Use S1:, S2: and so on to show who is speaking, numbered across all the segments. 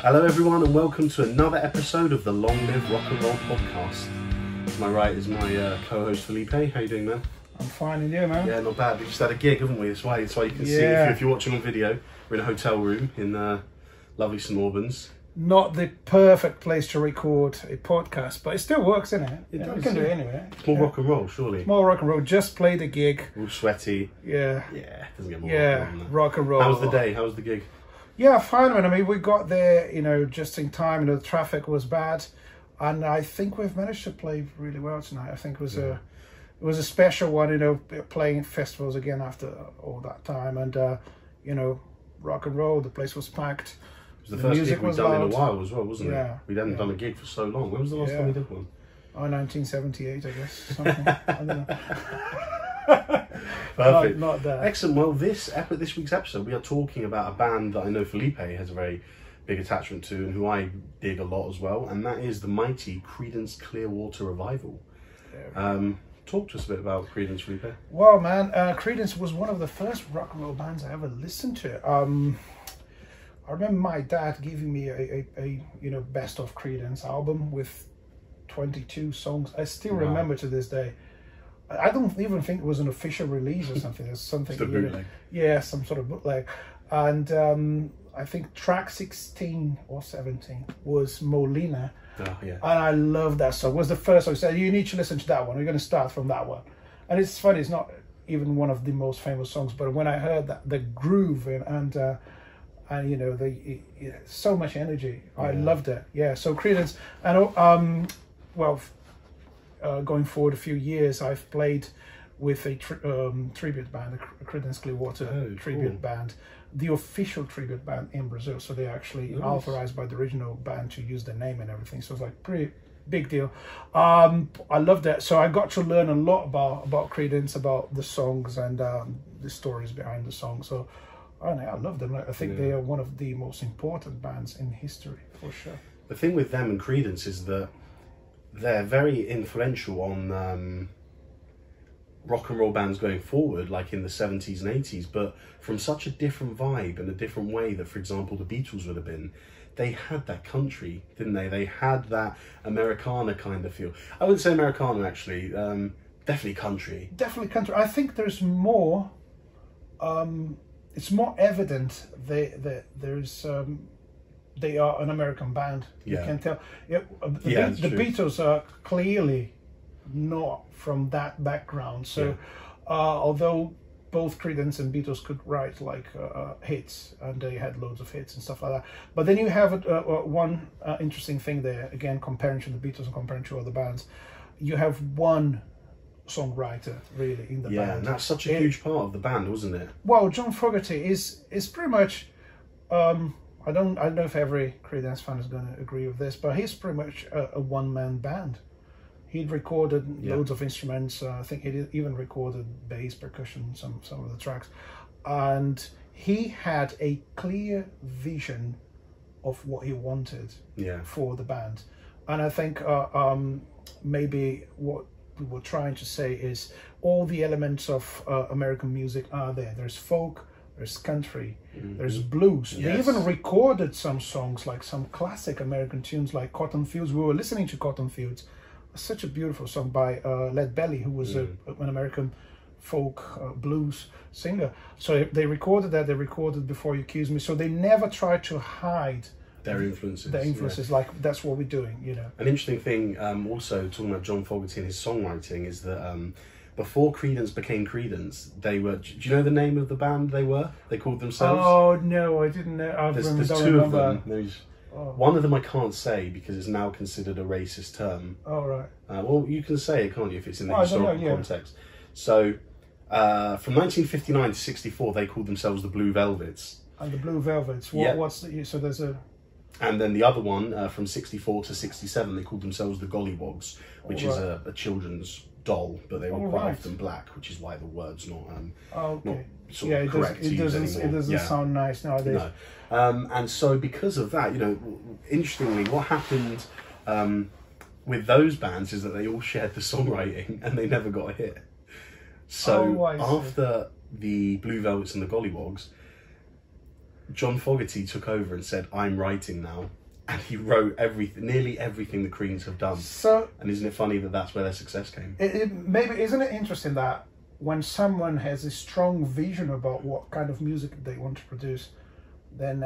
S1: Hello everyone and welcome to another episode of the Long Live Rock and Roll podcast. To my right is my co-host Felipe. How you doing, man?
S2: I'm fine, and you, man?
S1: Yeah, not bad. We just had a gig, haven't we? That's why you can see if you're watching on video. We're in a hotel room in lovely St Albans.
S2: Not the perfect place to record a podcast, but it still works, isn't it?
S1: It does,
S2: we can do it anyway.
S1: It's more rock and roll, surely.
S2: It's more rock and roll. Just played a gig.
S1: All sweaty.
S2: Yeah.
S1: Yeah, doesn't get more rock and roll than that.
S2: Rock and roll.
S1: How was the day? How was the gig?
S2: Yeah, fine, man. I mean, we got there, just in time. The traffic was bad, and I think we've managed to play really well tonight. I think it was a special one, playing festivals again after all that time, and rock and roll. The place was packed.
S1: It was the first gig we'd done in a while as well, wasn't
S2: it?
S1: We hadn't done a gig for so long. When was the last time we did one?
S2: 1978, I guess. Something. I don't know.
S1: Perfect.
S2: Not that.
S1: Excellent. Well, this week's episode, we are talking about a band that I know Felipe has a very big attachment to and who I dig a lot as well, and that is the mighty Creedence Clearwater Revival. Talk to us a bit about Creedence, Felipe.
S2: Well, man, Creedence was one of the first rock and roll bands I ever listened to. I remember my dad giving me a best of Creedence album with 22 songs. I still remember to this day. I don't even think it was an official release or something. There's something.
S1: Just a bootleg.
S2: Yeah, some sort of bootleg. And I think track 16 or 17 was Molina.
S1: Oh, yeah.
S2: And I love that song. It was the first song. I said, you need to listen to that one. We're going to start from that one. And it's funny, it's not even one of the most famous songs, but when I heard that, the groove and so much energy, I loved it. Yeah, so Creedence. And going forward a few years, I've played with a tribute band, a Creedence Clearwater tribute band, the official tribute band in Brazil. So they're actually authorized by the original band to use their name and everything. So it's like pretty big deal. I loved that. So I got to learn a lot about Creedence, about the songs and the stories behind the songs. So I love them. I think they are one of the most important bands in history, for sure.
S1: The thing with them and Creedence is that they're very influential on rock and roll bands going forward, like in the 70s and 80s, but from such a different vibe and a different way that, for example, the Beatles would have been. They had that country, didn't they? They had that Americana kind of feel. I wouldn't say Americana, actually. Definitely country.
S2: Definitely country. I think there's more... it's more evident they are an American band. You can tell. The Beatles are clearly not from that background. So, although both Creedence and Beatles could write like hits, and they had loads of hits and stuff like that. But then you have one interesting thing there. Again, comparing to the Beatles and comparing to other bands, you have one songwriter really in the band.
S1: Yeah, and that's such a huge part of the band, wasn't it?
S2: Well, John Fogerty is pretty much. I don't know if every Creedence fan is going to agree with this, but he's pretty much a one-man band. He'd recorded loads of instruments. I think he even recorded bass, percussion, some of the tracks. And he had a clear vision of what he wanted for the band. And I think maybe what we were trying to say is all the elements of American music are there. There's folk, there's country, there's blues. Yes. They even recorded some songs, like some classic American tunes like Cotton Fields. We were listening to Cotton Fields, such a beautiful song by Led Belly, who was an American folk blues singer. So they recorded that, they recorded Before You Accuse Me. So they never tried to hide
S1: their influences.
S2: Like, that's what we're doing,
S1: An interesting thing, also talking about John Fogerty and his songwriting, is that before Creedence became Creedence, they were... Do you know the name of the band they were? They called themselves?
S2: Oh, no, I didn't know.
S1: There's two of them. One of them I can't say because it's now considered a racist term.
S2: Oh, right.
S1: Well, you can say it, can't you, if it's in the historical context. So, from 1959 to 64, they called themselves the Blue Velvets.
S2: And the Blue Velvets. So there's a...
S1: And then the other one, from 64 to 67, they called themselves the Golliwogs, which is a children's doll, but they were quite often black, which is why the word's not sort of correct to use anymore.
S2: It doesn't sound nice nowadays.
S1: No. And so because of that, interestingly, what happened with those bands is that they all shared the songwriting and they never got a hit. So after the Blue Velvets and the Golliwogs, John Fogerty took over and said, "I'm writing now," and he wrote nearly everything the Creedence have done.
S2: So,
S1: and isn't it funny that that's where their success came?
S2: Maybe isn't it interesting that when someone has a strong vision about what kind of music they want to produce, then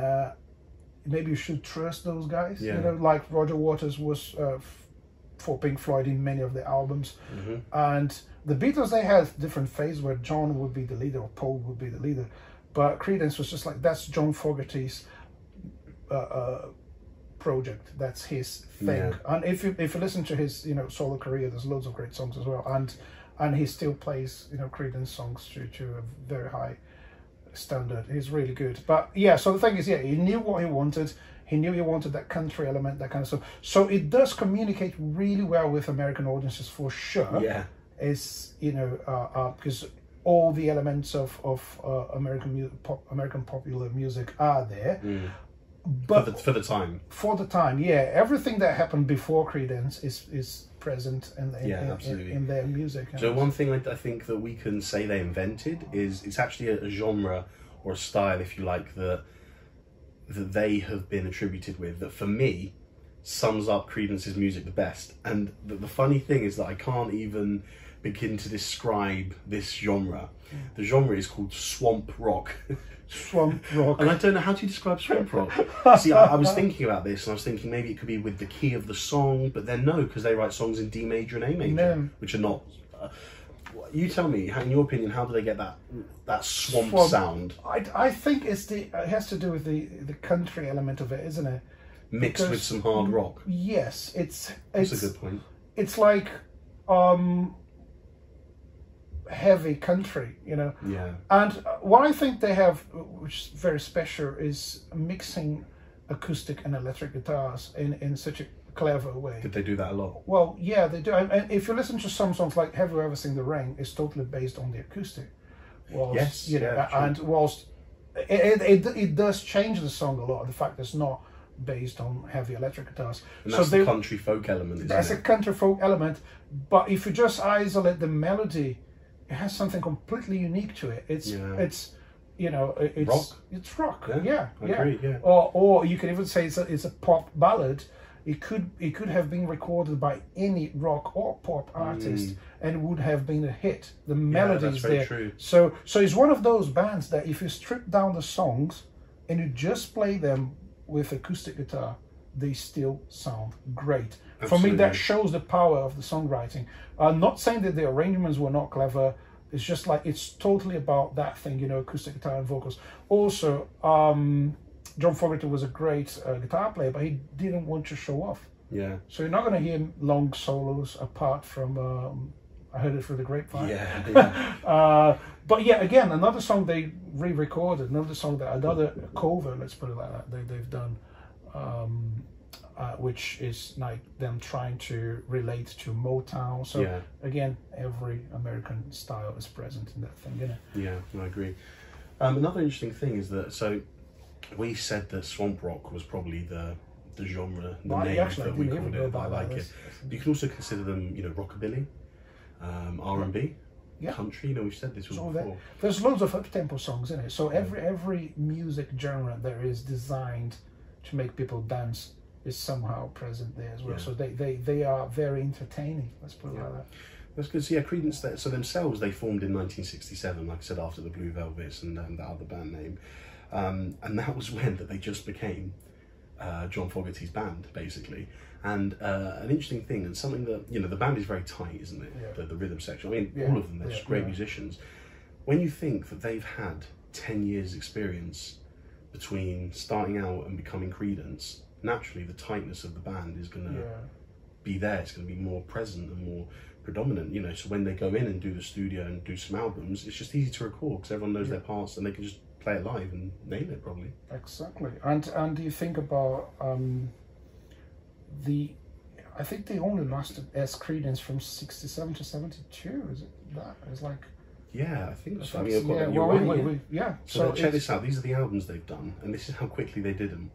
S2: maybe you should trust those guys.
S1: Yeah.
S2: You know, like Roger Waters was for Pink Floyd in many of the albums, and the Beatles, they had different phases where John would be the leader or Paul would be the leader, but Creedence was just like, that's John Fogerty's project, that's his thing. And if you listen to his solo career, there's loads of great songs as well, and he still plays Creedence songs to a very high standard. He's really good. But yeah, so the thing is, he knew what he wanted. He knew he wanted that country element, that kind of stuff. So it does communicate really well with American audiences for sure.
S1: Yeah.
S2: Is because all the elements of American popular music are there. But
S1: for the time.
S2: For the time, yeah. Everything that happened before Creedence is present in their music.
S1: So one thing I think that we can say they invented is it's actually a genre or a style, if you like, that they have been attributed with, that for me sums up Creedence's music the best. And the funny thing is that I can't even begin to describe this genre. The genre is called swamp rock.
S2: Swamp rock.
S1: And I don't know, how do you describe swamp rock? See, I was thinking about this, and I was thinking maybe it could be with the key of the song, but then no, because they write songs in D major and A major, which are not. You tell me, in your opinion, how do they get that swamp sound?
S2: I think it has to do with the country element of it, isn't it?
S1: Mixed with some hard rock.
S2: Yes,
S1: that's a good point.
S2: It's like heavy country,
S1: Yeah.
S2: And what I think they have, which is very special, is mixing acoustic and electric guitars in such a clever way.
S1: Did they do that a lot?
S2: Well, yeah, they do. And if you listen to some songs like "Have You Ever Seen the Rain," it's totally based on the acoustic. Whilst, and whilst it does change the song a lot, the fact that it's not based on heavy electric guitars.
S1: And that's the country folk element, isn't it?
S2: That's a country folk element, but if you just isolate the melody, it has something completely unique to it. It's
S1: rock.
S2: It's rock.
S1: I agree, yeah.
S2: Or you could even say it's a pop ballad. It could have been recorded by any rock or pop artist and would have been a hit. The melody is there.
S1: True.
S2: So it's one of those bands that if you strip down the songs and you just play them with acoustic guitar, they still sound great. Absolutely. For me, that shows the power of the songwriting. I'm not saying that the arrangements were not clever. It's just like, it's totally about that thing, acoustic guitar and vocals. Also, John Fogerty was a great guitar player, but he didn't want to show off.
S1: Yeah.
S2: So you're not going to hear long solos apart from I Heard It Through the Grapevine.
S1: Yeah.
S2: But yeah, again, another song they re-recorded, another cover, let's put it like that, they've done, which is like them trying to relate to Motown. So again, every American style is present in that thing, isn't it?
S1: Yeah, I agree. Another interesting thing is that, so we said that swamp rock was probably the genre, the name that we called it. I like it. You can also consider them, rockabilly, R&B, country. We've said this before.
S2: There's loads of up-tempo songs in it. So every music genre that is designed to make people dance is somehow present there as well. So they are very entertaining. Let's put it like that.
S1: That's good. So Creedence, so themselves, they formed in 1967, like I said, after the Blue Velvets and that other band name. And that was when they just became John Fogerty's band, basically. And an interesting thing, and something that, the band is very tight, isn't it?
S2: Yeah.
S1: The rhythm section. I mean, all of them, they're just great musicians. When you think that they've had 10 years experience between starting out and becoming Creedence, naturally the tightness of the band is going to be there. It's going to be more present and more predominant, So when they go in and do the studio and do some albums, it's just easy to record because everyone knows their parts and they can just play it live and nail it, probably.
S2: Exactly. And do you think about I think they only lasted as Creedence from 67 to 72. Is it that? It's like.
S1: Yeah, I think so. I mean, you're right. So check this out. These are the albums they've done, and this is how quickly they did them.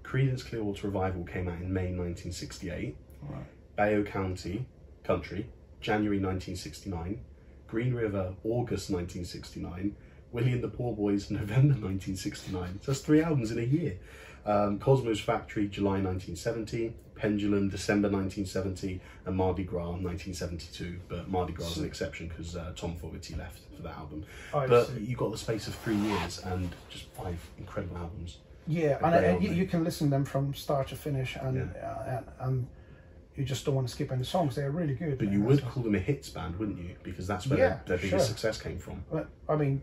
S1: Creedence Clearwater Revival came out in May 1968.
S2: Right.
S1: Bayou County, Country, January 1969. Green River, August 1969. Willie and the Poor Boys, November 1969. So that's 3 albums in a year. Cosmo's Factory, July 1970. Pendulum, December 1970. And Mardi Gras, 1972. But Mardi Gras is an exception because Tom Fogerty left for that album. But you got the space of 3 years and just 5 incredible albums.
S2: Yeah, and you can listen to them from start to finish, and you just don't want to skip any songs. They're really good.
S1: But you would call them a hits band, wouldn't you? Because that's where their biggest success came from.
S2: But, I mean,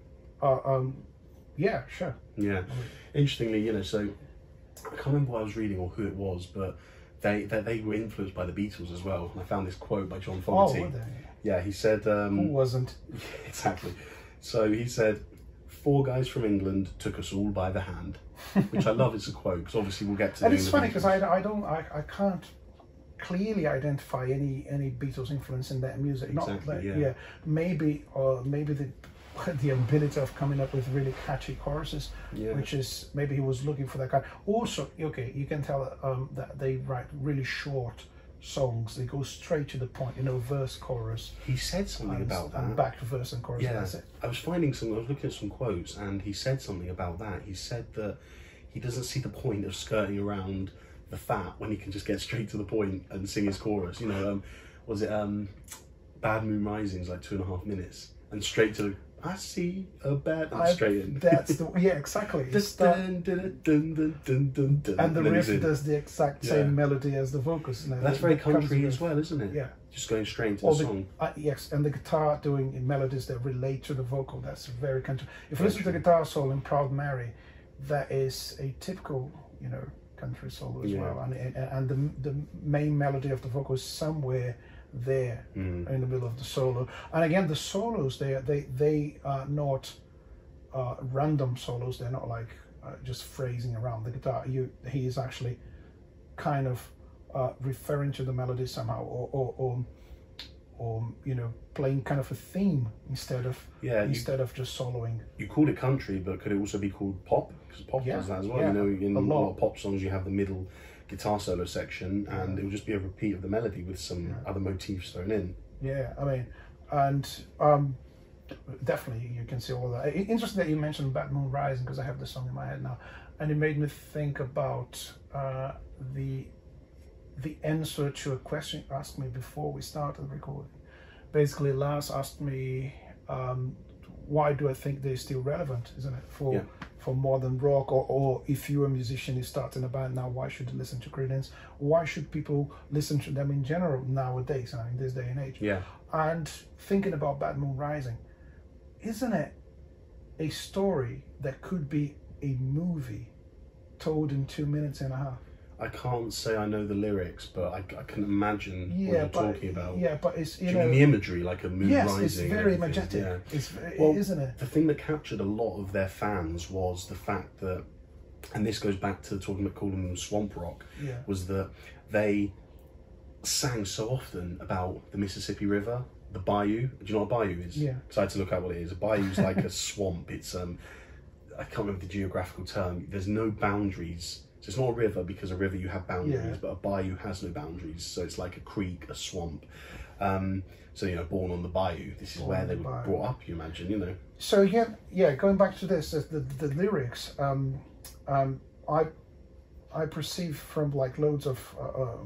S2: yeah, sure.
S1: Yeah. Interestingly, you know, so I can't remember what I was reading or who it was, but they were influenced by the Beatles as well. And I found this quote by John Fogerty.
S2: Oh, were they?
S1: Yeah, he said...
S2: who wasn't?
S1: Exactly. So he said, 4 guys from England took us all by the hand, which I love as a quote, because obviously we'll get to...
S2: And it's funny, because I can't clearly identify any Beatles influence in their music.
S1: Exactly,
S2: Not that, maybe the ability of coming up with really catchy choruses, which is, maybe he was looking for that kind. Also, okay, you can tell that they write really short songs. They go straight to the point, you know, verse, chorus.
S1: He said something about that.
S2: And back to verse and chorus, and that's it.
S1: I was looking at some quotes, and he said something about that. He said that he doesn't see the point of skirting around the fat when he can just get straight to the point and sing his chorus. You know, was it Bad Moon Rising's like 2.5 minutes, and straight to I see a bad and straight in.
S2: That's the exactly. And the riff does the exact same melody as the vocals.
S1: That's very country as well, isn't it?
S2: Yeah,
S1: just going straight into the song.
S2: Yes, and the guitar doing melodies that relate to the vocal. That's very country. If you listen to the guitar solo in Proud Mary, that is a typical, you know, country solo as well. And the main melody of the vocal is somewhere there in the middle of the solo. And again, the solos they are not random solos. They're not like just phrasing around the guitar. He is actually kind of referring to the melody somehow, or you know, playing kind of a theme instead of just soloing.
S1: You called it country, but could it also be called pop? Because pop does that as well. You know, in a lot of pop songs you have the middle guitar solo section, and it will just be a repeat of the melody with some other motifs thrown in. Yeah,
S2: I mean, and definitely you can see all of that. Interesting that you mentioned Bad Moon Rising, because I have the song in my head now, and it made me think about the answer to a question you asked me before we started recording. Basically, Laz asked me, why do I think they're still relevant, isn't it, for modern rock, or if you're a musician, you start in a band now, why should you listen to Creedence? Why should people listen to them in general nowadays, in this day and age?
S1: Yeah.
S2: And thinking about Bad Moon Rising, isn't it a story that could be a movie told in 2.5 minutes?
S1: I can't say I know the lyrics, but I can imagine what you're talking about.
S2: Yeah, but it's,
S1: you know, the imagery, like a moon rising.
S2: Yes, it's very majestic.
S1: Yeah.
S2: Isn't it?
S1: The thing that captured a lot of their fans was the fact that, and this goes back to calling them swamp rock, was that they sang so often about the Mississippi River, the bayou. Do you know what a bayou is?
S2: Yeah.
S1: So I had to look out what it is. A bayou is like a swamp. It's I can't remember the geographical term. There's no boundaries. So it's not a river, because a river you have boundaries, but a bayou has no boundaries. So it's like a creek, a swamp. So, you know, born on the bayou. This is where they were brought up, you imagine, you know.
S2: So going back to this, the lyrics, I perceive from like loads of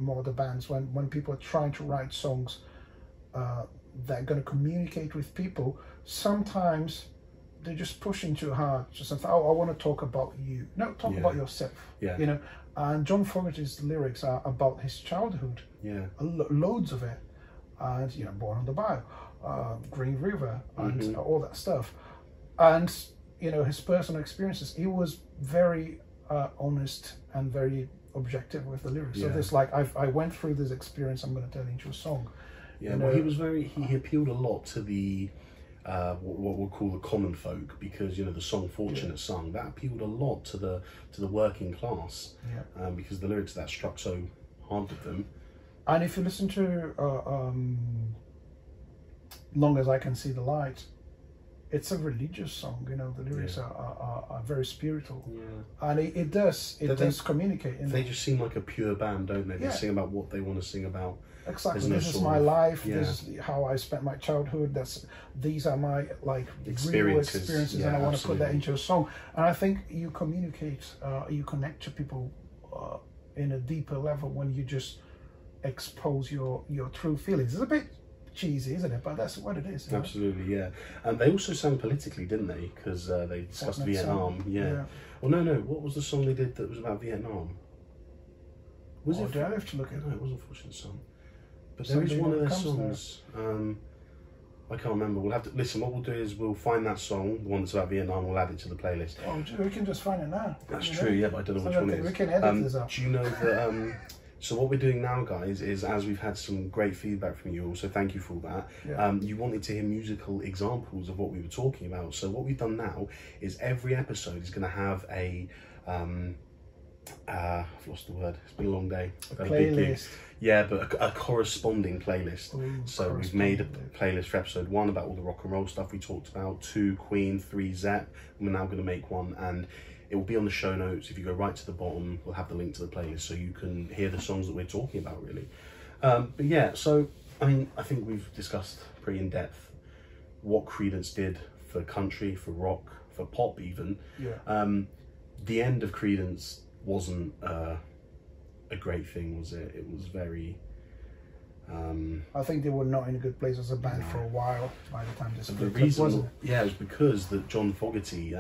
S2: more the bands, when people are trying to write songs that are going to communicate with people, sometimes they're just pushing too hard. Just I want to talk about you. No, talk about yourself. Yeah. You know, and John Fogerty's lyrics are about his childhood.
S1: Yeah.
S2: Loads of it, and you know, Born on the Bayou, Green River, and all that stuff, and you know, his personal experiences. He was very honest and very objective with the lyrics. So this, like, I went through this experience. I'm going to turn into a song.
S1: Yeah. You know, well, he was he appealed a lot to the. What we'll call the common folk, because you know the song "Fortunate Son" that appealed a lot to the working class, because the lyrics of that struck so hard with them.
S2: And if you listen to "Long as I Can See the Light," it's a religious song. You know, the lyrics are very spiritual,
S1: Yeah.
S2: and it does communicate.
S1: They just seem like a pure band, don't they? They sing about what they want to sing about.
S2: Exactly.
S1: No
S2: this is my life.
S1: Yeah.
S2: This is how I spent my childhood. These are my real experiences,
S1: yeah,
S2: and I want to
S1: absolutely.
S2: put that into a song. And I think you communicate, you connect to people in a deeper level when you just expose your true feelings. It's a bit cheesy, isn't it? But that's what it is.
S1: Absolutely, yeah. And they also sang politically, didn't they? Because they discussed Vietnam. Yeah. Well, no. What was the song they did that was about Vietnam? Was it?
S2: Do I have to look at it?
S1: No, it wasn't Fortunate Son. But there is one of their songs. I can't remember. We'll have to listen. What we'll do is we'll find that song, the one that's about Vietnam. We'll add it to the playlist.
S2: Oh, we can just find it now.
S1: That's true. Yeah, but I don't know which one it is.
S2: We can edit this up.
S1: Do you know that? So what we're doing now, guys, is as we've had some great feedback from you all, so thank you for that.
S2: Yeah.
S1: You wanted to hear musical examples of what we were talking about. So what we've done now is every episode is going to have a I've lost the word. It's been a long day.
S2: A playlist.
S1: Yeah, but a corresponding playlist.
S2: Ooh,
S1: so we've made a playlist for episode 1 about all the rock and roll stuff we talked about, 2 Queen, 3 Zepp. We're now going to make one, and it will be on the show notes. If you go right to the bottom, we'll have the link to the playlist so you can hear the songs that we're talking about, really. But yeah, so I mean, I think we've discussed pretty in depth what Creedence did for country, for rock, for pop even.
S2: Yeah.
S1: The end of Creedence wasn't a great thing, was it? It was very...
S2: I think they were not in a good place as a band for a while by the time this
S1: the reason, it was because that John Fogerty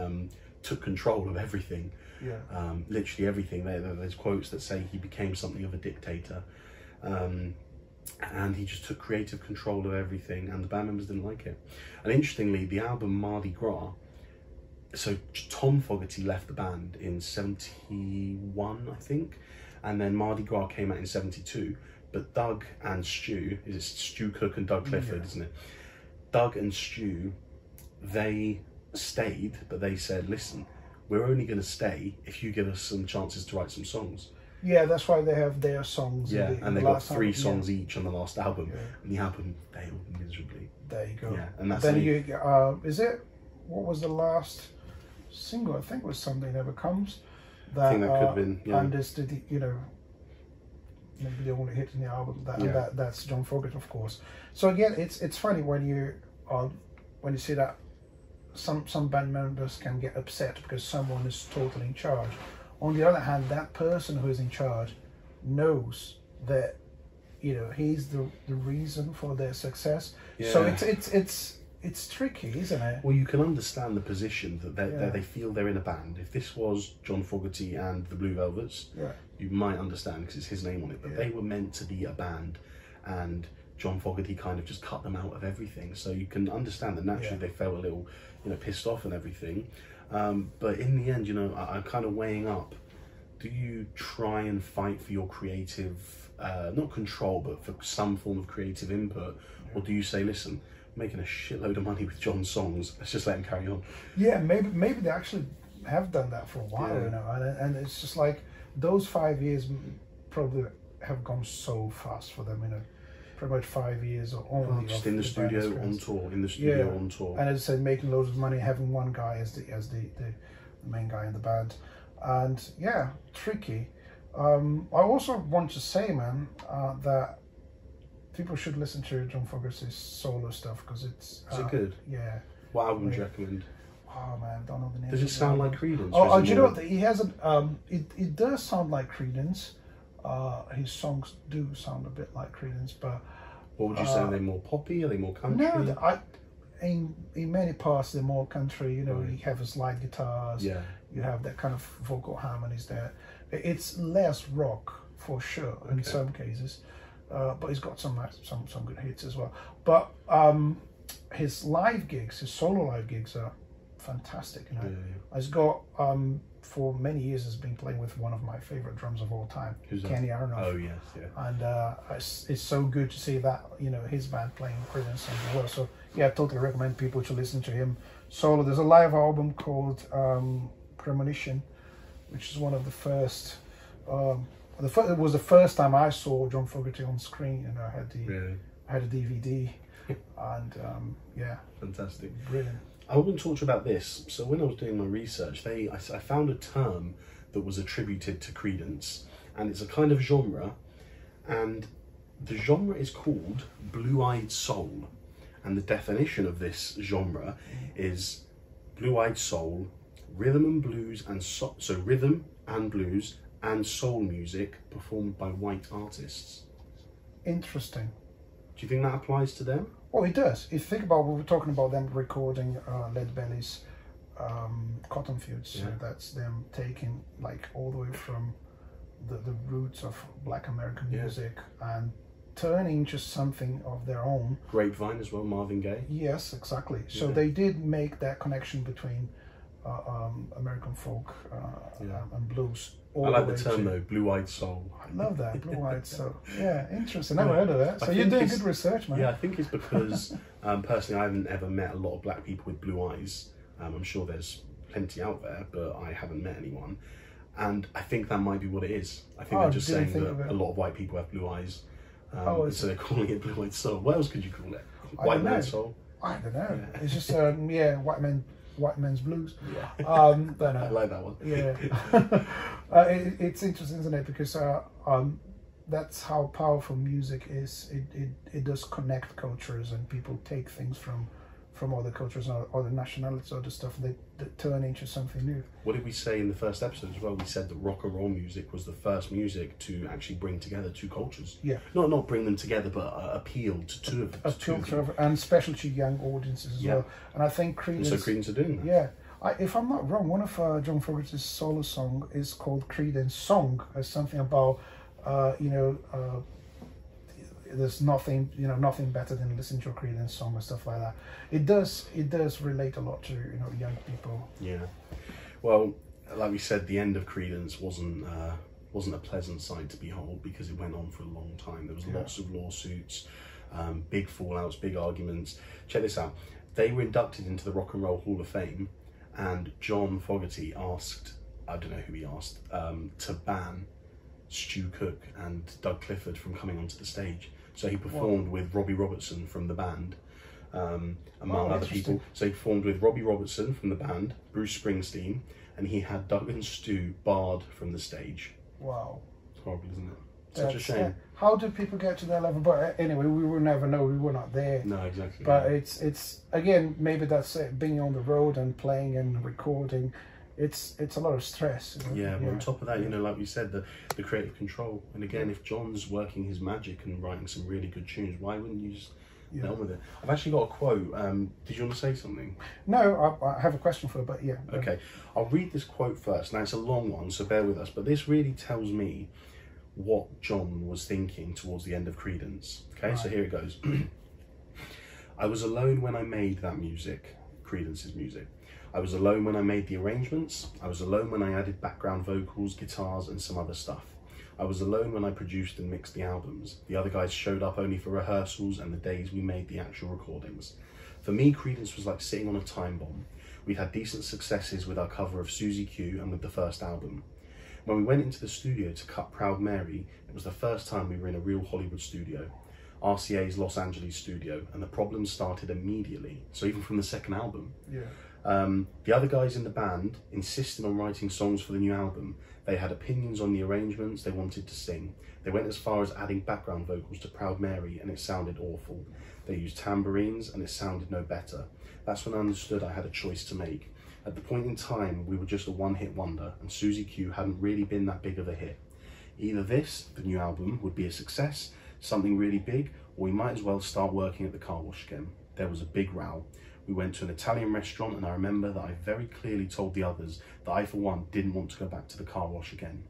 S1: took control of everything.
S2: Yeah.
S1: Literally everything. There's quotes that say he became something of a dictator. And he just took creative control of everything, and the band members didn't like it. And interestingly, the album Mardi Gras, so Tom Fogerty left the band in 71, I think, and then Mardi Gras came out in 72. But Doug and Stu, is it Stu Cook and Doug Clifford, isn't it? Doug and Stu, they stayed, but they said, listen, we're only going to stay if you give us some chances to write some songs.
S2: Yeah, that's why they have their songs.
S1: Yeah, and they got 3
S2: album.
S1: songs each on the last album, and the album failed miserably.
S2: There you go.
S1: Yeah, and that's
S2: then is it, what was the last single? I think it was Someday Never Comes.
S1: I think that could have been, yeah.
S2: And this, you know, maybe the only hit in the album. That's John Fogerty, of course. So again, it's funny when you see that some band members can get upset because someone is totally in charge. On the other hand, that person who is in charge knows that, you know, he's the reason for their success. Yeah. So it's tricky, isn't it?
S1: Well, you can understand the position that they feel they're in a band. If this was John Fogerty and the Blue Velvets, you might understand because it's his name on it. But they were meant to be a band, and John Fogerty kind of just cut them out of everything. So you can understand that naturally they felt a little, you know, pissed off and everything. But in the end, you know, I'm kind of weighing up. Do you try and fight for your creative, not control, but for some form of creative input? Or do you say, listen, making a shitload of money with John's songs, let's just let him carry on?
S2: Yeah, maybe they actually have done that for a while, you know, and it's just like those 5 years probably have gone so fast for them, you know. Pretty much 5 years or only
S1: just in the studio on tour, on tour.
S2: And as I said, making loads of money, having one guy as the main guy in the band, and tricky. I also want to say, man, that people should listen to John Fogerty's solo stuff because it's.
S1: Is it good?
S2: Yeah.
S1: What album do you recommend?
S2: Oh man, don't know the name.
S1: Does it sound like Creedence?
S2: Oh, do you know what? He hasn't. It does sound like Creedence. His songs do sound a bit like Creedence, but
S1: what would you say? Are they more poppy? Are they more country?
S2: No, in many parts they're more country. You know, you have his light guitars.
S1: Yeah.
S2: You have that kind of vocal harmonies there. It's less rock for sure in some cases, but he's got some good hits as well. But his live gigs, his solo live gigs are fantastic. You know, he's got for many years has been playing with one of my favorite drums of all time, Kenny Aronoff.
S1: Oh yes, yeah.
S2: And it's so good to see that, you know, his band playing Creedence songs as well. So yeah, I totally recommend people to listen to him solo. There's a live album called Premonition, which is one of the first. It was the first time I saw John Fogerty on screen, and I had a DVD, and
S1: fantastic,
S2: brilliant.
S1: I want to talk to you about this. So when I was doing my research, I found a term that was attributed to Creedence, and it's a kind of genre, and the genre is called blue-eyed soul. And the definition of this genre is blue-eyed soul, rhythm and blues and so rhythm and blues and soul music performed by white artists.
S2: Interesting.
S1: Do you think that applies to them?
S2: Well, it does. If you think about what we're talking about, them recording Lead Belly's Cotton Fields,
S1: Yeah.
S2: so that's them taking like all the way from the roots of Black American music and turning into something of their own.
S1: Grapevine as well, Marvin Gaye.
S2: Yes, exactly. So
S1: Yeah.
S2: they did make that connection between American folk and blues.
S1: I like the term though, blue-eyed soul.
S2: I love that, blue-eyed soul. Yeah, interesting. Never heard of that. So you're doing good research, man.
S1: Yeah, I think it's because personally I haven't ever met a lot of black people with blue eyes. I'm sure there's plenty out there, but I haven't met anyone. And I think that might be what it is. I think they're just saying that a lot of white people have blue eyes. So they're calling it blue-eyed soul. What else could you call it? White man's soul?
S2: I don't know. Yeah. It's just white men's blues.
S1: Yeah.
S2: Don't know.
S1: I like that one.
S2: Yeah. It's interesting, isn't it? Because that's how powerful music is. It does connect cultures, and people take things from other cultures or other nationalities, other stuff, that turn into something new.
S1: What did we say in the first episode as well? We said that rock and roll music was the first music to actually bring together two cultures.
S2: Yeah.
S1: Not bring them together, but appeal to two of them.
S2: Appeal to and especially to young audiences as well. And I think Creedence.
S1: So Creedence are doing that.
S2: Yeah. If I'm not wrong, one of John Fogerty's solo song is called Creedence Song. It's something about, there's nothing better than listening to a Creedence song and stuff like that. It does relate a lot to young people.
S1: Yeah. Well, like we said, the end of Creedence wasn't a pleasant sight to behold, because it went on for a long time. There was lots of lawsuits, big fallouts, big arguments. Check this out. They were inducted into the Rock and Roll Hall of Fame, and John Fogerty asked, I don't know who he asked, to ban Stu Cook and Doug Clifford from coming onto the stage. So he performed with Robbie Robertson from the band, among other people. So he performed with Robbie Robertson from the band, Bruce Springsteen, and he had Doug and Stu barred from the stage.
S2: Wow.
S1: It's horrible, isn't it? Such a shame.
S2: How do people get to that level? But anyway, we will never know. We were not there.
S1: No, exactly.
S2: But it's again, maybe that's it. Being on the road and playing and recording, it's a lot of stress.
S1: Yeah, but on top of that, like we said, the creative control. And again, if John's working his magic and writing some really good tunes, why wouldn't you just get on with it? I've actually got a quote. Did you want to say something?
S2: No, I have a question for you, but yeah.
S1: Okay, I'll read this quote first. Now, it's a long one, so bear with us. But this really tells me what John was thinking towards the end of Creedence. Okay, right. So here it goes. I was alone when I made that music, Creedence's music. I was alone when I made the arrangements. I was alone when I added background vocals, guitars, and some other stuff. I was alone when I produced and mixed the albums. The other guys showed up only for rehearsals and the days we made the actual recordings. For me, Creedence was like sitting on a time bomb. We'd had decent successes with our cover of Susie Q and with the first album. When we went into the studio to cut Proud Mary, it was the first time we were in a real Hollywood studio, RCA's Los Angeles studio, and the problems started immediately. So even from the second album.
S2: Yeah.
S1: The other guys in the band insisted on writing songs for the new album. They had opinions on the arrangements they wanted to sing. They went as far as adding background vocals to Proud Mary, and it sounded awful. They used tambourines and it sounded no better. That's when I understood I had a choice to make. At the point in time, we were just a one-hit wonder, and Susie Q hadn't really been that big of a hit. Either this, the new album, would be a success, something really big, or we might as well start working at the car wash again. There was a big row. We went to an Italian restaurant, and I remember that I very clearly told the others that I, for one, didn't want to go back to the car wash again.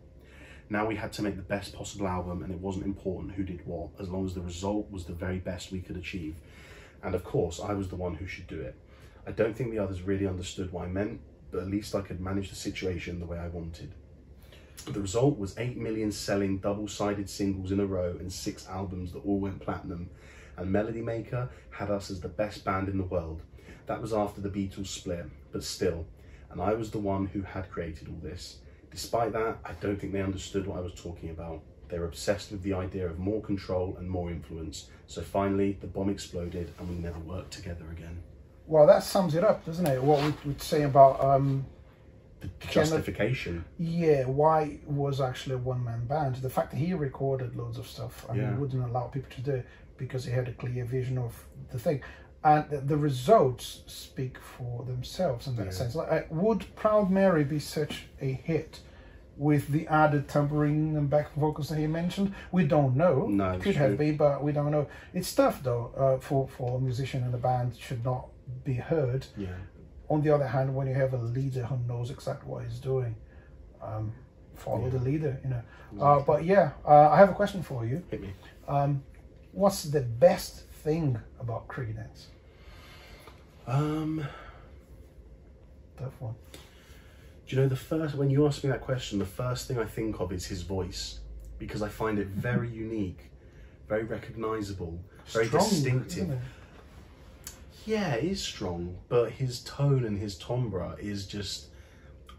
S1: Now we had to make the best possible album, and it wasn't important who did what, as long as the result was the very best we could achieve. And of course, I was the one who should do it. I don't think the others really understood what I meant, but at least I could manage the situation the way I wanted. The result was 8 million selling double-sided singles in a row and 6 albums that all went platinum, and Melody Maker had us as the best band in the world. That was after the Beatles split, but still, and I was the one who had created all this. Despite that, I don't think they understood what I was talking about. They were obsessed with the idea of more control and more influence. So finally, the bomb exploded and we never worked together again.
S2: Well, that sums it up, doesn't it? What we would say about
S1: The justification.
S2: Yeah, why it was actually a one-man band. The fact that he recorded loads of stuff and he wouldn't allow people to do it because he had a clear vision of the thing. And the results speak for themselves in that sense. Like, would Proud Mary be such a hit with the added tambourine and back vocals that he mentioned? We don't know.
S1: No,
S2: it could have been, but we don't know. It's tough though for a musician in a band should not be heard.
S1: Yeah.
S2: On the other hand, when you have a leader who knows exactly what he's doing, follow the leader, you know. Exactly. But yeah, I have a question for you.
S1: Hit me.
S2: What's the best thing about Creedence? Tough one.
S1: Do you know, when you ask me that question, the first thing I think of is his voice, because I find it very unique, very recognizable, very distinctive.
S2: Isn't it?
S1: Yeah, it is strong, but his tone and his timbre is just,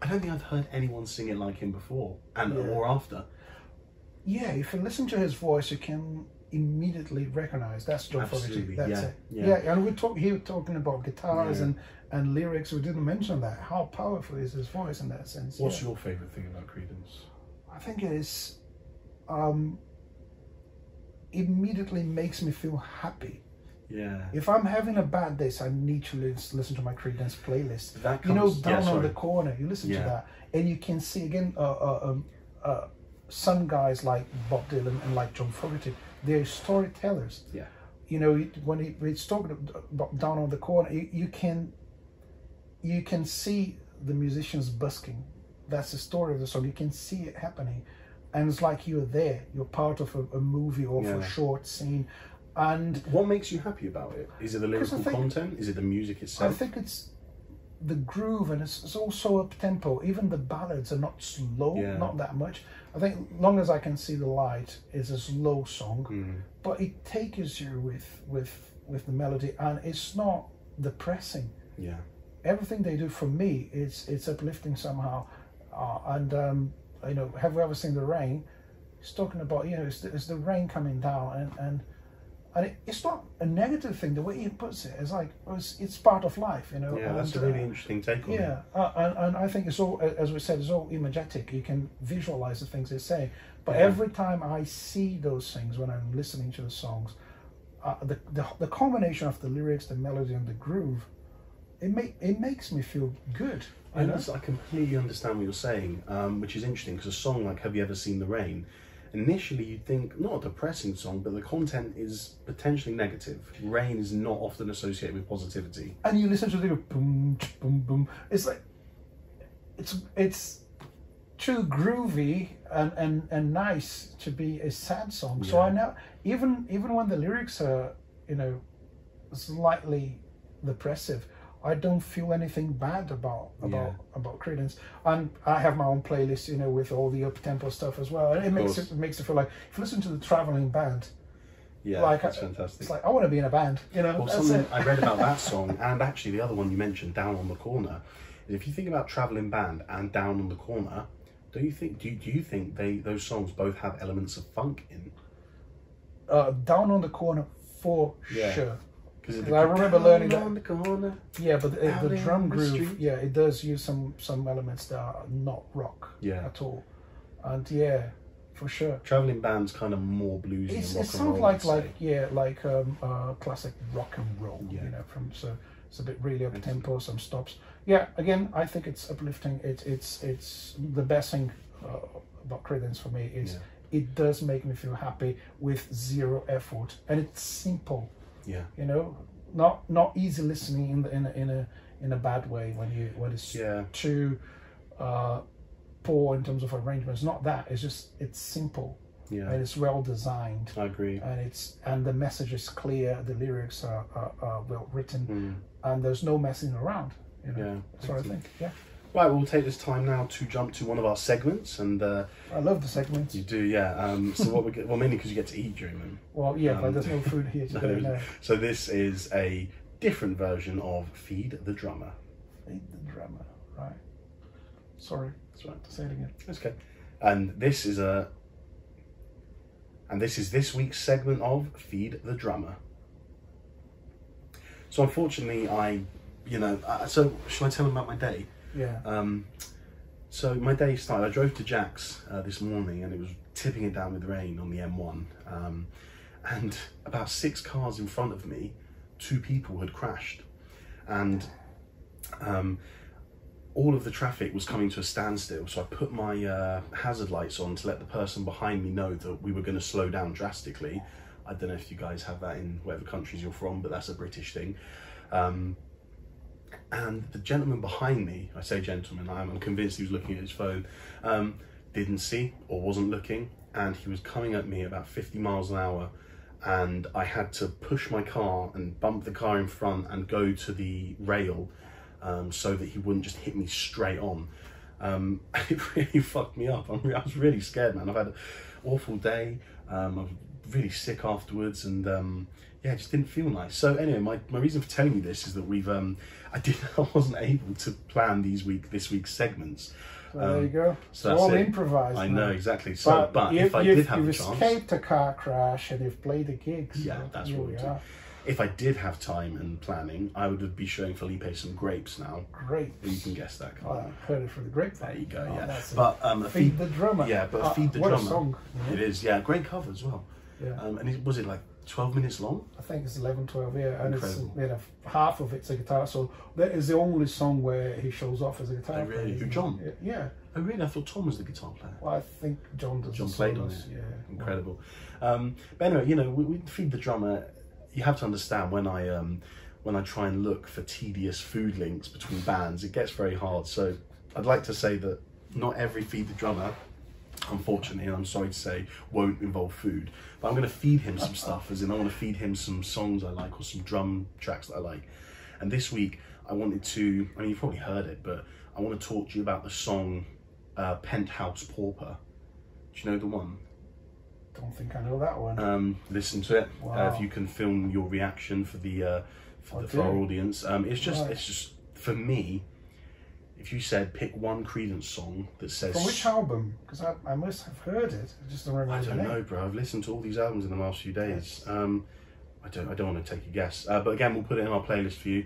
S1: I don't think I've heard anyone sing it like him before or after. Yeah,
S2: if you listen to his voice, you can immediately recognize that's John Fogerty. That's it. Yeah, and we're talking about guitars and lyrics. We didn't mention that. How powerful is his voice in that sense?
S1: What's your favourite thing about Creedence?
S2: I think it is, immediately makes me feel happy.
S1: Yeah.
S2: If I'm having a bad day, so I need to listen to my Creedence playlist.
S1: That comes,
S2: down on the corner, you listen to that, and you can see again some guys like Bob Dylan and like John Fogerty. They're storytellers.
S1: Yeah.
S2: You know, when he's talking about Down on the Corner, you can see the musicians busking. That's the story of the song. You can see it happening, and it's like you're there. You're part of a movie or a short scene. And
S1: what makes you happy about it? Is it the lyrical content? Is it the music itself?
S2: I think it's the groove, and it's also up tempo. Even the ballads are not slow, not that much. I think long as I can see the light, it's a slow song, but it takes you with the melody, and it's not depressing.
S1: Yeah,
S2: everything they do for me, it's uplifting somehow. You know, have we ever seen the rain? It's talking about, you know, it's the rain coming down, and it's not a negative thing. The way he puts it is like it's part of life, you know.
S1: Yeah, that's a really interesting take on it.
S2: Yeah, and I think it's all, as we said, it's all imagetic. You can visualize the things they say. But every time I see those things when I'm listening to the songs, the combination of the lyrics, the melody, and the groove, it makes me feel good.
S1: I completely understand what you're saying, which is interesting because a song like "Have You Ever Seen the Rain?" Initially, you'd think not a depressing song, but the content is potentially negative. Rain is not often associated with positivity.
S2: And you listen to the boom, boom, boom. It's like it's too groovy and nice to be a sad song. Yeah. So I know even when the lyrics are, you know, slightly depressive, I don't feel anything bad about Creedence, and I have my own playlist, you know, with all the up-tempo stuff as well. And it makes it feel like if you listen to the traveling band,
S1: that's fantastic.
S2: It's like I want to be in a band, you know.
S1: Well, something I read about that song, and actually the other one you mentioned, "Down on the Corner," is if you think about traveling band and "Down on the Corner," do you think those songs both have elements of funk in?
S2: "Down on the Corner" for sure.
S1: Because
S2: I remember learning that.
S1: On the corner,
S2: but the drum groove, it does use some elements that are not rock at all, and for sure.
S1: Traveling band's kind of more bluesy.
S2: It sounds like classic rock and roll, you know. So it's a bit really up tempo, some stops. Yeah, again, I think it's uplifting. It's the best thing about Creedence for me is it does make me feel happy with zero effort, and it's simple.
S1: Yeah,
S2: you know, not easy listening in a bad way when it's too poor in terms of arrangements. Not that. It's simple. Yeah, and it's well designed.
S1: I agree.
S2: And the message is clear. The lyrics are well written, and there's no messing around. You know? Yeah, that's what I think. Yeah.
S1: Right, we'll take this time now to jump to one of our segments, and
S2: I love the segments.
S1: You do, yeah. So what we get, well, mainly because you get to eat during them.
S2: Well, but there's no food here today. No.
S1: So this is a different version of Feed the Drummer.
S2: Feed the Drummer, right? Sorry,
S1: that's right.
S2: Say it again.
S1: That's okay. And this is this week's segment of Feed the Drummer. So unfortunately, I you know, so shall I tell them about my day?
S2: Yeah.
S1: So my day started, I drove to Jack's this morning, and it was tipping it down with rain on the M1. And about 6 cars in front of me, 2 people had crashed. And all of the traffic was coming to a standstill. So I put my hazard lights on to let the person behind me know that we were going to slow down drastically. I don't know if you guys have that in whatever countries you're from, but that's a British thing. And the gentleman behind me, I say gentleman, I'm convinced he was looking at his phone, didn't see or wasn't looking, and he was coming at me about 50 miles an hour, and I had to push my car and bump the car in front and go to the rail so that he wouldn't just hit me straight on. It really fucked me up. I was really scared, man. I've had an awful day. I was really sick afterwards, and yeah, it just didn't feel nice. So anyway, my reason for telling you this is that I wasn't able to plan this week's segments.
S2: So there you go.
S1: So
S2: it's all improvised.
S1: I know, exactly. So, but if I did have a chance,
S2: you've escaped a car crash and you've played the gigs.
S1: Yeah,
S2: so
S1: that's what we do. If I did have time and planning, I would be showing Felipe some grapes now.
S2: Grapes.
S1: You can guess that.
S2: I heard it from the grapevine.
S1: There you go.
S2: Oh,
S1: Yeah, but
S2: Feed the Drummer.
S1: Yeah, but Feed the
S2: what
S1: Drummer.
S2: A song.
S1: It is. Yeah, great cover as well.
S2: Yeah.
S1: And was it like 12 minutes long?
S2: I think it's 11, 12, yeah. And
S1: Incredible.
S2: it's, half of it's a guitar. So that is the only song where he shows off as a guitar
S1: player. Really?
S2: player.
S1: John?
S2: Yeah.
S1: Oh, really? I thought Tom was the guitar player.
S2: Well, I think John does.
S1: John played on it.
S2: Yeah.
S1: Incredible. But anyway, you know, we Feed the Drummer. You have to understand when I try and look for tedious food links between bands, it gets very hard. So I'd like to say that not every Feed the Drummer, unfortunately, and I'm sorry to say, won't involve food. But I'm going to feed him some stuff, as in I want to feed him some songs I like or some drum tracks that I like. And this week I wanted to, I mean, you've probably heard it, but I want to talk to you about the song Penthouse Pauper. Do you know the one?
S2: Don't think I know that one.
S1: Listen to it.
S2: Wow.
S1: If you can film your reaction for our audience. It's just for me. If you said pick one Creedence song that says
S2: from which album? Because I must have heard it. I just don't remember.
S1: I don't know, bro. I've listened to all these albums in the last few days. I don't want to take a guess. But again, we'll put it in our playlist for you.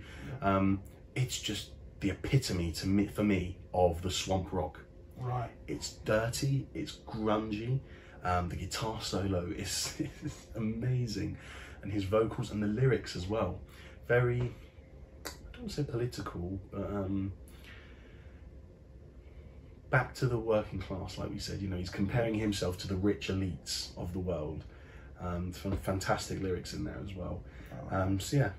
S1: It's just the epitome for me of the swamp rock.
S2: Right.
S1: It's dirty. It's grungy. The guitar solo is amazing, and his vocals and the lyrics as well. Very, I don't want to say political, but back to the working class, like we said. You know, he's comparing himself to the rich elites of the world. Some fantastic lyrics in there as well. So yeah.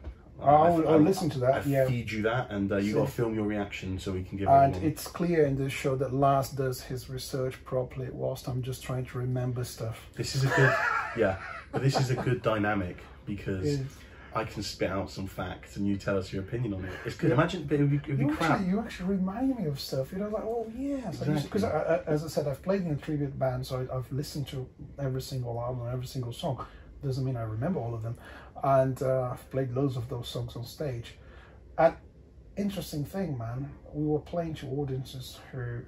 S2: I'll listen to that.
S1: I feed you that, and you got to film your reaction so we can give.
S2: And it's clear in this show that Laz does his research properly, whilst I'm just trying to remember stuff.
S1: This is a good, yeah, but this is a good dynamic because I can spit out some facts and you tell us your opinion on it. It's good. Imagine, but it would be crap.
S2: You actually remind me of stuff. You know, like, oh yes,
S1: exactly.
S2: Because as I said, I've played in a tribute band, so I've listened to every single album, every single song. Doesn't mean I remember all of them. And I've played loads of those songs on stage. And interesting thing, man, we were playing to audiences who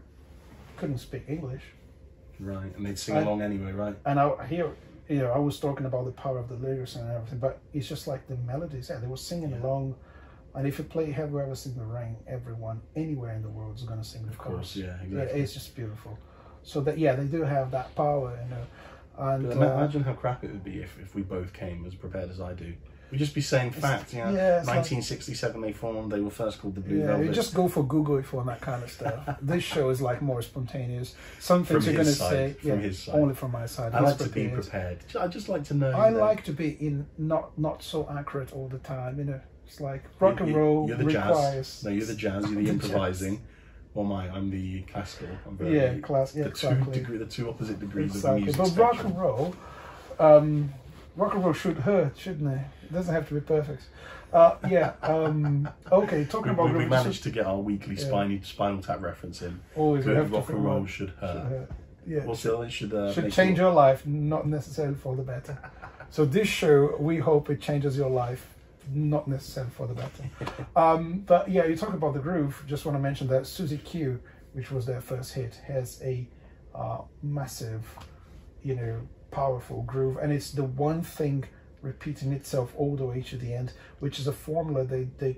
S2: couldn't speak English.
S1: Right, and they'd sing along anyway, right?
S2: And I was talking about the power of the lyrics and everything, but it's just like the melodies. Yeah, they were singing along. And if you play Have You Ever Seen the Rain, everyone, anywhere in the world is going to sing the chorus.
S1: Of course, yeah, exactly.
S2: Yeah, it's just beautiful. So that, yeah, they do have that power, you know. And
S1: imagine how crap it would be if we both came as prepared as I do. We'd just be saying facts, you know. 1967 they formed, they were first called the Blue Velvet.
S2: You just go for Google if you want that kind of stuff. This show is like more spontaneous. Some things you're going to say,
S1: from his side.
S2: Only from my side.
S1: I like to be prepared. I just like to know.
S2: I like to be not so accurate all the time, you know. It's like rock and roll requires...
S1: Jazz. No, you're the jazz, you're the improvising. Well, I'm the classical. I'm
S2: very, exactly.
S1: The two opposite degrees
S2: exactly.
S1: of the music
S2: But
S1: spectrum.
S2: rock and roll should hurt, shouldn't it? It doesn't have to be perfect. Okay, talking about...
S1: We managed to get our weekly Spinal Tap reference in.
S2: Always
S1: Good rock and roll should hurt.
S2: Yeah.
S1: Also, it should
S2: change your life, not necessarily for the better. So this show, we hope it changes your life. Not necessarily for the better. But yeah, you talk about the groove. Just want to mention that Susie Q, which was their first hit, has a massive, you know, powerful groove, and it's the one thing repeating itself all the way to the end, which is a formula they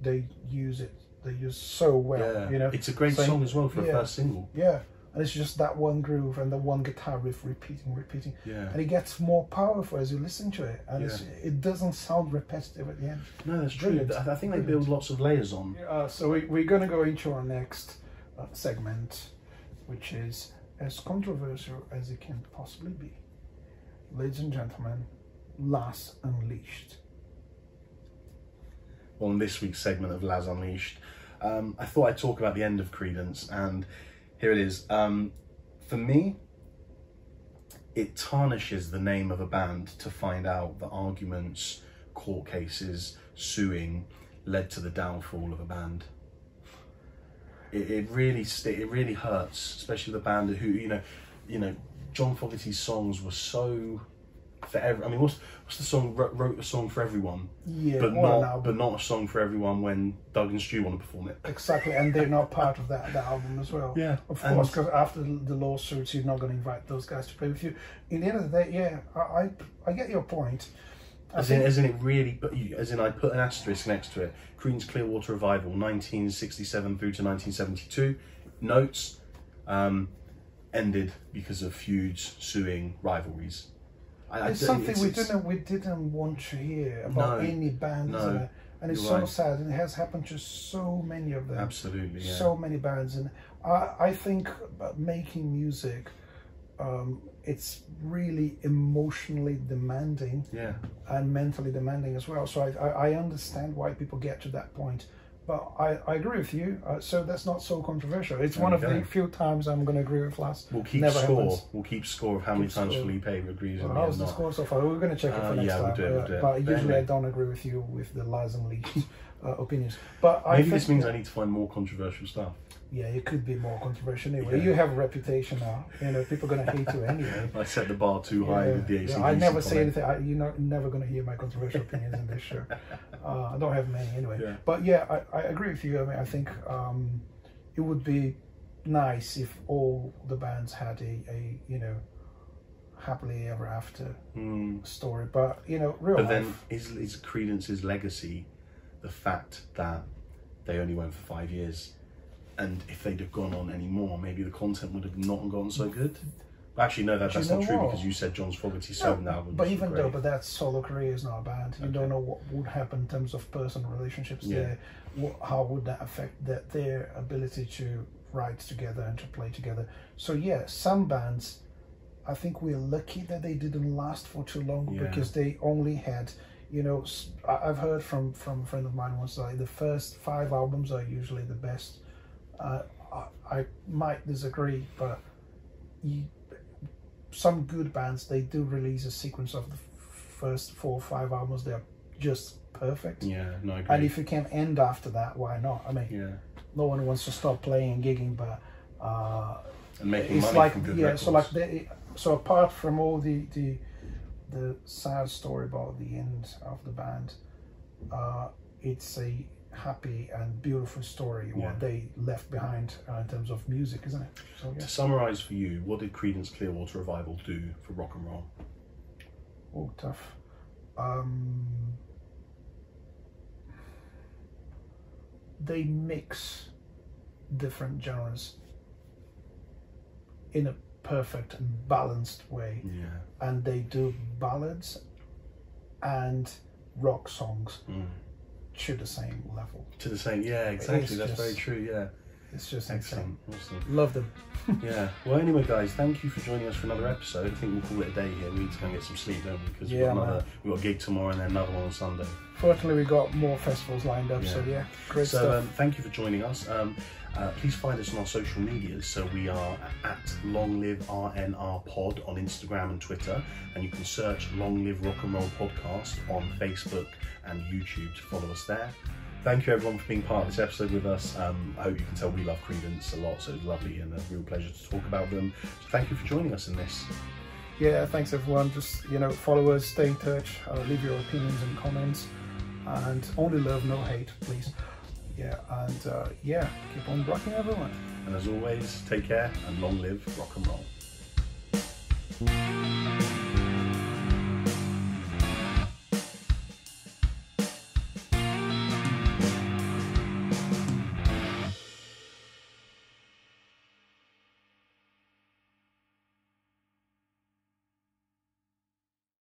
S2: they use it. They use so well. You know,
S1: it's a great song as well for a first single.
S2: Yeah, and it's just that one groove and the one guitar riff repeating, and it gets more powerful as you listen to it, and it doesn't sound repetitive at the end.
S1: No, that's true. I think they build lots of layers on.
S2: So we're going to go into our next segment, which is as controversial as it can possibly be. Ladies and gentlemen, Laz Unleashed.
S1: Well, in this week's segment of Laz Unleashed, I thought I'd talk about the end of Creedence, and here it is. For me, it tarnishes the name of a band to find out that arguments, court cases, suing led to the downfall of a band. It really hurts, especially the band who, you know, John Fogerty's songs were so for I mean, what's the song? Wrote a song for everyone, but not a song for everyone when Doug and Stu want to perform it.
S2: Exactly, and they're not part of that album as well.
S1: Yeah,
S2: of course, because after the lawsuits, you're not going to invite those guys to play with you. In the end of the day, I get your point.
S1: As in, I put an asterisk next to it. Creedence Clearwater Revival, 1967 through to 1972. Notes, ended because of feuds, suing, rivalries.
S2: It's something we didn't want to hear about any band, isn't it? And it's so sad, and it has happened to so many of them.
S1: Absolutely, yeah.
S2: So many bands, and I think making music, it's really emotionally demanding, and mentally demanding as well. So I understand why people get to that point. But I agree with you, so that's not so controversial. It's one of the few times I'm going to agree with Laz.
S1: We'll keep score. We'll keep score of how many times Felipe agrees with me.
S2: How's the score so far? We're going to check it for next time.
S1: We'll do it.
S2: But usually I don't agree with you with the Laz Unleashed opinions. But
S1: maybe this means I need to find more controversial stuff.
S2: Yeah, it could be more controversial anyway. You have a reputation now. You know, people are going to hate you anyway.
S1: I set the bar too high with the AC.
S2: I never say anything. You're never going to hear my controversial opinions in this show. I don't have many anyway. Yeah. But yeah, I agree with you. I mean, I think it would be nice if all the bands had a happily ever after story. But real life.
S1: Then is Creedence's legacy the fact that they only went for 5 years? And if they'd have gone on any more, maybe the content would have not gone so good. Actually, no, that's not true, because you said John Fogerty sold an album.
S2: But even though, that solo career is not a band. You don't know what would happen in terms of personal relationships there. How would that affect their ability to write together and to play together? So yeah, some bands, I think we're lucky that they didn't last for too long because they only had. I've heard from a friend of mine once, like the first 5 albums are usually the best. I might disagree, but some good bands, they do release a sequence of the first 4 or 5 albums. They're just perfect.
S1: Yeah, no, I agree.
S2: And if you can end after that, why not? I mean, no one wants to stop playing and gigging, but
S1: and making money from good records.
S2: So apart from all the sad story about the end of the band, it's a happy and beautiful story what they left behind in terms of music, isn't it? So,
S1: to summarise for you, what did Creedence Clearwater Revival do for rock and roll?
S2: Oh, tough. They mix different genres in a perfect and balanced way, and they do ballads and rock songs to the same level. To the same,
S1: exactly. That's very true.
S2: It's just
S1: excellent. Awesome.
S2: Love them.
S1: Well, anyway, guys, thank you for joining us for another episode. I think we'll call it a day here. We need to go and get some sleep, don't we? Because we've got a gig tomorrow and then another one on Sunday.
S2: Fortunately, we've got more festivals lined up. So great stuff.
S1: Thank you for joining us. Please find us on our social medias. So we are at Long Live RNR Pod on Instagram and Twitter, and you can search Long Live Rock and Roll Podcast on Facebook and YouTube to follow us there. Thank you everyone for being part of this episode with us. I hope you can tell we love Creedence a lot, so it's lovely and a real pleasure to talk about them. So thank you for joining us in this.
S2: Yeah, thanks everyone. Just follow us, stay in touch, leave your opinions and comments, and only love, no hate, please. Keep on rocking everyone.
S1: And as always, take care and long live rock and roll.